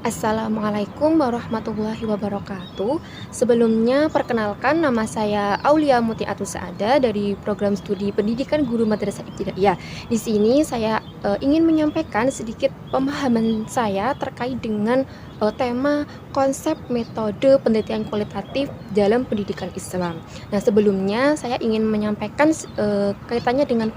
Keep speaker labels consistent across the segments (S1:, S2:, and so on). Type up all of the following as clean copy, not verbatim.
S1: Assalamualaikum warahmatullahi wabarakatuh. Sebelumnya perkenalkan, nama saya Aulia Mutiatus Saada dari program studi Pendidikan Guru Madrasah Ibtidaiyah. Di sini saya ingin menyampaikan sedikit pemahaman saya terkait dengan tema konsep metode penelitian kualitatif dalam pendidikan Islam. Nah, sebelumnya saya ingin menyampaikan kaitannya dengan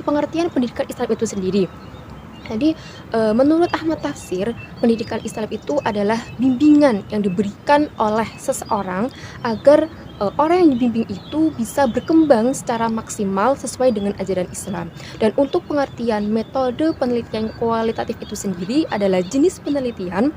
S1: pengertian pendidikan Islam itu sendiri. Jadi, menurut Ahmad Tafsir, pendidikan Islam itu adalah bimbingan yang diberikan oleh seseorang agar orang yang dibimbing itu bisa berkembang secara maksimal sesuai dengan ajaran Islam. Dan untuk pengertian metode penelitian kualitatif itu sendiri adalah jenis penelitian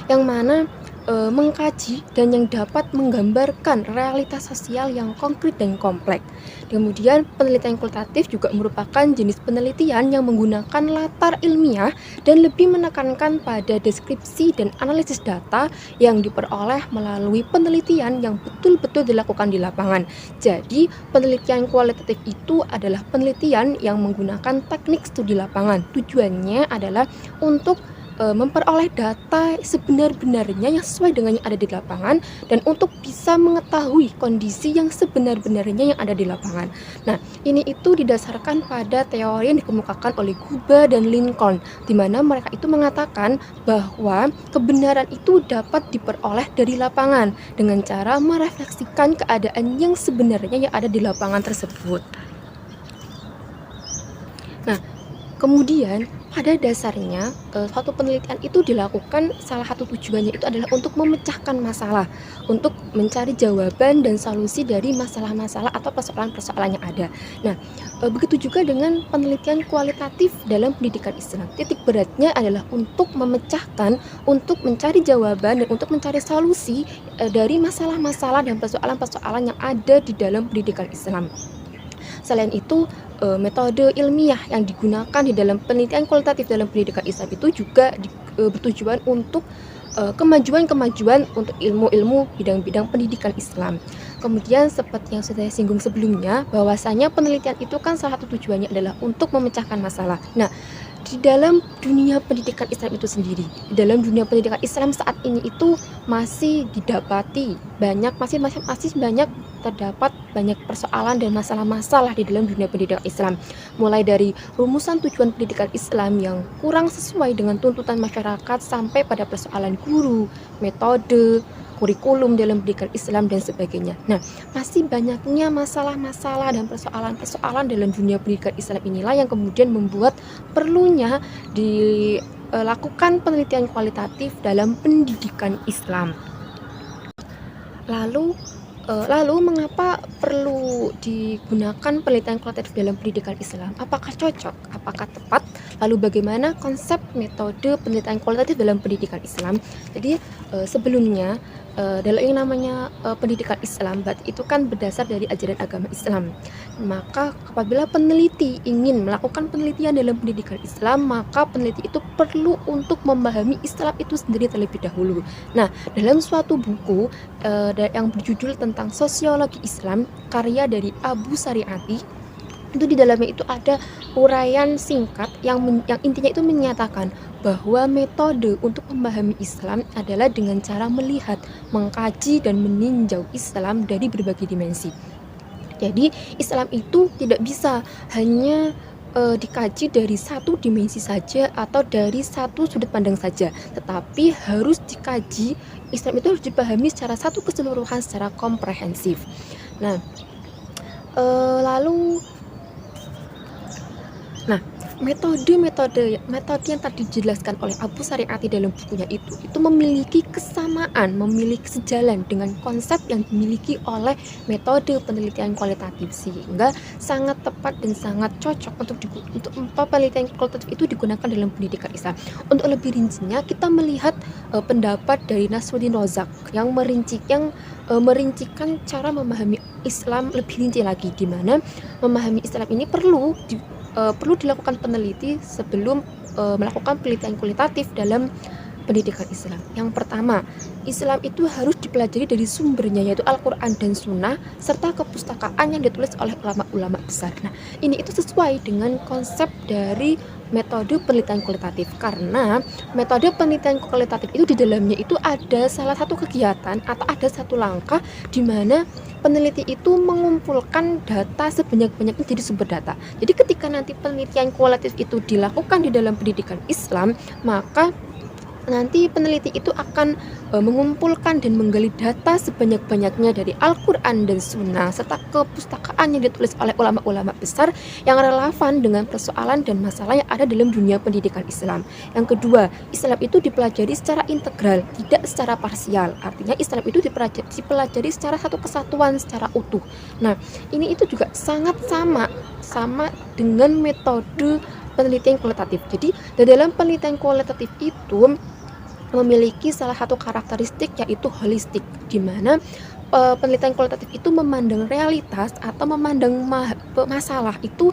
S1: yang mana mengkaji dan yang dapat menggambarkan realitas sosial yang konkret dan kompleks. Kemudian penelitian kualitatif juga merupakan jenis penelitian yang menggunakan latar ilmiah dan lebih menekankan pada deskripsi dan analisis data yang diperoleh melalui penelitian yang betul-betul dilakukan di lapangan. Jadi, penelitian kualitatif itu adalah penelitian yang menggunakan teknik studi lapangan. Tujuannya adalah untuk memperoleh data sebenar-benarnya yang sesuai dengan yang ada di lapangan dan untuk bisa mengetahui kondisi yang sebenar-benarnya yang ada di lapangan. Nah, ini itu didasarkan pada teori yang dikemukakan oleh Guba dan Lincoln, di mana mereka itu mengatakan bahwa kebenaran itu dapat diperoleh dari lapangan dengan cara merefleksikan keadaan yang sebenarnya yang ada di lapangan tersebut. Nah, kemudian pada dasarnya suatu penelitian itu dilakukan, salah satu tujuannya itu adalah untuk memecahkan masalah, untuk mencari jawaban dan solusi dari masalah-masalah atau persoalan-persoalan yang ada. Nah, begitu juga dengan penelitian kualitatif dalam pendidikan Islam. Titik beratnya adalah untuk memecahkan, untuk mencari jawaban dan untuk mencari solusi dari masalah-masalah dan persoalan-persoalan yang ada di dalam pendidikan Islam. Selain itu, metode ilmiah yang digunakan di dalam penelitian kualitatif dalam pendidikan Islam itu juga bertujuan untuk kemajuan-kemajuan untuk ilmu-ilmu bidang-bidang pendidikan Islam. Kemudian seperti yang sudah saya singgung sebelumnya, bahwasanya penelitian itu kan salah satu tujuannya adalah untuk memecahkan masalah. Nah, di dalam dunia pendidikan Islam itu sendiri, di dalam dunia pendidikan Islam saat ini itu masih didapati masih banyak terdapat banyak persoalan dan masalah-masalah di dalam dunia pendidikan Islam. Mulai dari rumusan tujuan pendidikan Islam yang kurang sesuai dengan tuntutan masyarakat sampai pada persoalan guru, metode, kurikulum dalam pendidikan Islam dan sebagainya. Nah, masih banyaknya masalah-masalah dan persoalan-persoalan dalam dunia pendidikan Islam inilah yang kemudian membuat perlunya dilakukan penelitian kualitatif dalam pendidikan Islam. Lalu mengapa perlu digunakan penelitian kualitatif dalam pendidikan Islam? Apakah cocok? Apakah tepat? Lalu bagaimana konsep metode penelitian kualitatif dalam pendidikan Islam? Jadi sebelumnya dalam yang namanya pendidikan Islam, itu kan berdasar dari ajaran agama Islam. Maka apabila peneliti ingin melakukan penelitian dalam pendidikan Islam, maka peneliti itu perlu untuk memahami Islam itu sendiri terlebih dahulu. Nah, dalam suatu buku yang berjudul tentang sosiologi Islam, karya dari Abu Syariati, itu di dalamnya itu ada uraian singkat yang intinya itu menyatakan bahwa metode untuk memahami Islam adalah dengan cara melihat, mengkaji dan meninjau Islam dari berbagai dimensi. Jadi Islam itu tidak bisa hanya dikaji dari satu dimensi saja atau dari satu sudut pandang saja, tetapi harus dikaji, Islam itu harus dipahami secara satu keseluruhan, secara komprehensif. Nah, lalu metode yang tadi dijelaskan oleh Abu Syariati dalam bukunya itu memiliki kesamaan, memiliki sejalan dengan konsep yang dimiliki oleh metode penelitian kualitatif, sehingga sangat tepat dan sangat cocok untuk penelitian kualitatif itu digunakan dalam pendidikan Islam. Untuk lebih rincinya, kita melihat pendapat dari Nasruddin Razak yang merincikan cara memahami Islam lebih rinci lagi, di mana memahami Islam ini perlu dilakukan peneliti sebelum melakukan penelitian kualitatif dalam pendidikan Islam. Yang pertama, Islam itu harus dipelajari dari sumbernya, yaitu Al-Quran dan Sunnah, serta kepustakaan yang ditulis oleh ulama-ulama besar. Nah, ini itu sesuai dengan konsep dari metode penelitian kualitatif, karena metode penelitian kualitatif itu di dalamnya itu ada salah satu kegiatan atau ada satu langkah di mana peneliti itu mengumpulkan data sebanyak-banyaknya jadi sumber data. Jadi ketika nanti penelitian kualitatif itu dilakukan di dalam pendidikan Islam, maka nanti peneliti itu akan mengumpulkan dan menggali data sebanyak-banyaknya dari Al-Quran dan Sunnah serta kepustakaan yang ditulis oleh ulama-ulama besar yang relevan dengan persoalan dan masalah yang ada dalam dunia pendidikan Islam. Yang kedua, Islam itu dipelajari secara integral, tidak secara parsial. Artinya Islam itu dipelajari secara satu kesatuan, secara utuh. Nah, ini itu juga sangat sama dengan metode penelitian kualitatif. Jadi, di dalam penelitian kualitatif itu memiliki salah satu karakteristik yaitu holistik, di mana penelitian kualitatif itu memandang realitas atau memandang masalah itu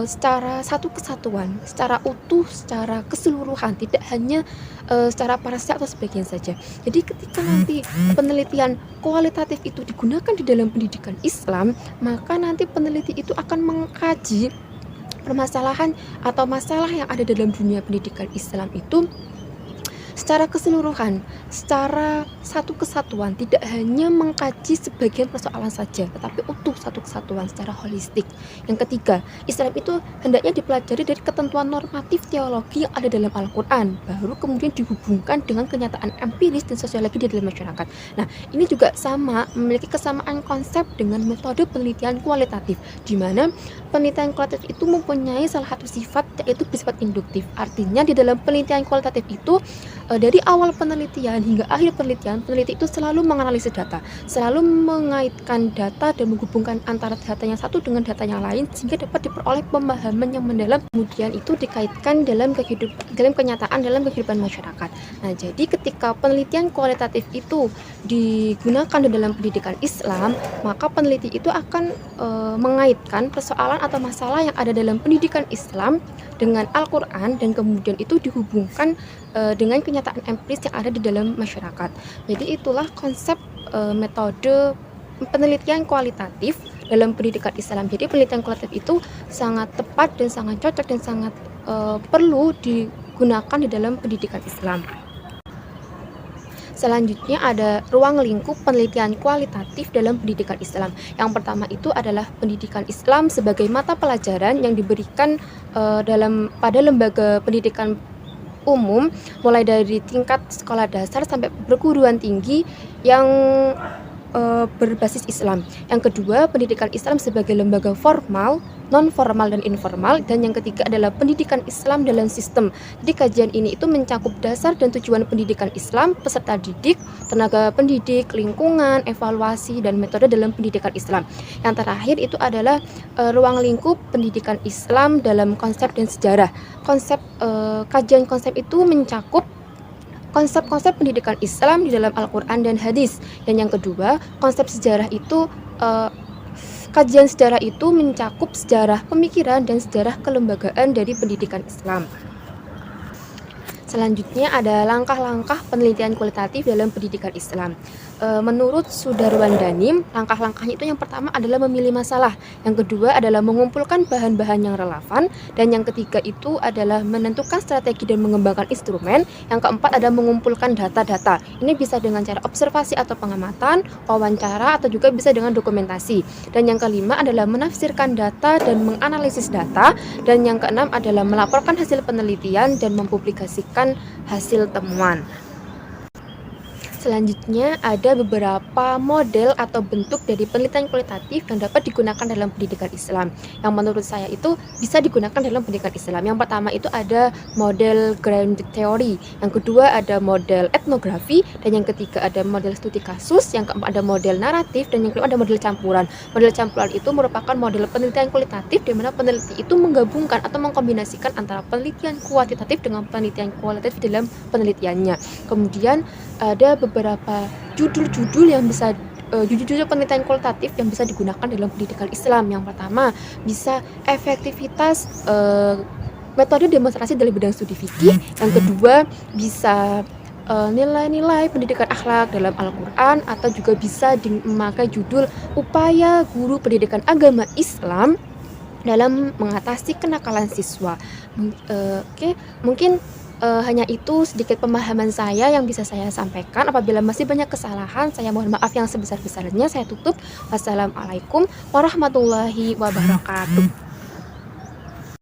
S1: secara satu kesatuan, secara utuh, secara keseluruhan, tidak hanya secara parsial atau sebagian saja. Jadi ketika nanti penelitian kualitatif itu digunakan di dalam pendidikan Islam, maka nanti peneliti itu akan mengkaji permasalahan atau masalah yang ada dalam dunia pendidikan Islam itu secara keseluruhan, secara satu kesatuan, tidak hanya mengkaji sebagian persoalan saja, tetapi utuh satu kesatuan secara holistik. Yang ketiga, Islam itu hendaknya dipelajari dari ketentuan normatif teologi yang ada dalam Al-Quran, baru kemudian dihubungkan dengan kenyataan empiris dan sosiologi di dalam masyarakat. Nah, ini juga sama, memiliki kesamaan konsep dengan metode penelitian kualitatif, di mana penelitian kualitatif itu mempunyai salah satu sifat yaitu bersifat induktif. Artinya di dalam penelitian kualitatif itu dari awal penelitian hingga akhir penelitian, peneliti itu selalu menganalisis data, selalu mengaitkan data dan menghubungkan antara data yang satu dengan data yang lain sehingga dapat diperoleh pemahaman yang mendalam, kemudian itu dikaitkan dalam kenyataan dalam kehidupan masyarakat. Nah, jadi ketika penelitian kualitatif itu digunakan di dalam pendidikan Islam, maka peneliti itu akan mengaitkan persoalan atau masalah yang ada dalam pendidikan Islam dengan Al-Quran dan kemudian itu dihubungkan dengan kenyataan empiris yang ada di dalam masyarakat. Jadi itulah konsep metode penelitian kualitatif dalam pendidikan Islam. Jadi penelitian kualitatif itu sangat tepat dan sangat cocok dan sangat perlu digunakan di dalam pendidikan Islam. Selanjutnya ada ruang lingkup penelitian kualitatif dalam pendidikan Islam. Yang pertama itu adalah pendidikan Islam sebagai mata pelajaran yang diberikan pada lembaga pendidikan umum mulai dari tingkat sekolah dasar sampai perguruan tinggi yang berbasis Islam. Yang kedua, pendidikan Islam sebagai lembaga formal, non formal dan informal, dan yang ketiga adalah pendidikan Islam dalam sistem. Jadi kajian ini itu mencakup dasar dan tujuan pendidikan Islam, peserta didik, tenaga pendidik, lingkungan, evaluasi dan metode dalam pendidikan Islam. Yang terakhir itu adalah ruang lingkup pendidikan Islam dalam konsep dan sejarah. Kajian konsep itu mencakup konsep-konsep pendidikan Islam di dalam Al-Quran dan hadis. Dan yang kedua, konsep sejarah itu kajian sejarah itu mencakup sejarah pemikiran dan sejarah kelembagaan dari pendidikan Islam. Selanjutnya ada langkah-langkah penelitian kualitatif dalam pendidikan Islam. Menurut Sudarwan Danim, langkah-langkahnya itu yang pertama adalah memilih masalah, yang kedua adalah mengumpulkan bahan-bahan yang relevan, dan yang ketiga itu adalah menentukan strategi dan mengembangkan instrumen, yang keempat adalah mengumpulkan data-data. Ini bisa dengan cara observasi atau pengamatan, wawancara, atau juga bisa dengan dokumentasi. Dan yang kelima adalah menafsirkan data dan menganalisis data, dan yang keenam adalah melaporkan hasil penelitian dan mempublikasikan hasil temuan. Selanjutnya ada beberapa model atau bentuk dari penelitian kualitatif yang dapat digunakan dalam pendidikan Islam, yang menurut saya itu bisa digunakan dalam pendidikan Islam. Yang pertama itu ada model ground theory, yang kedua ada model etnografi, dan yang ketiga ada model studi kasus, yang keempat ada model naratif, dan yang kelima ada model campuran. Model campuran itu merupakan model penelitian kualitatif di mana peneliti itu menggabungkan atau mengkombinasikan antara penelitian kuantitatif dengan penelitian kualitatif dalam penelitiannya. Kemudian ada beberapa judul-judul yang bisa judul-judul penelitian kualitatif yang bisa digunakan dalam pendidikan Islam. Yang pertama bisa efektivitas metode demonstrasi dalam bidang studi fikih. Yang kedua bisa nilai-nilai pendidikan akhlak dalam Al-Quran, atau juga bisa memakai judul upaya guru pendidikan agama Islam dalam mengatasi kenakalan siswa. Oke, mungkin, hanya itu sedikit pemahaman saya yang bisa saya sampaikan. Apabila masih banyak kesalahan, saya mohon maaf yang sebesar-besarnya. Saya tutup. Wassalamualaikum warahmatullahi wabarakatuh.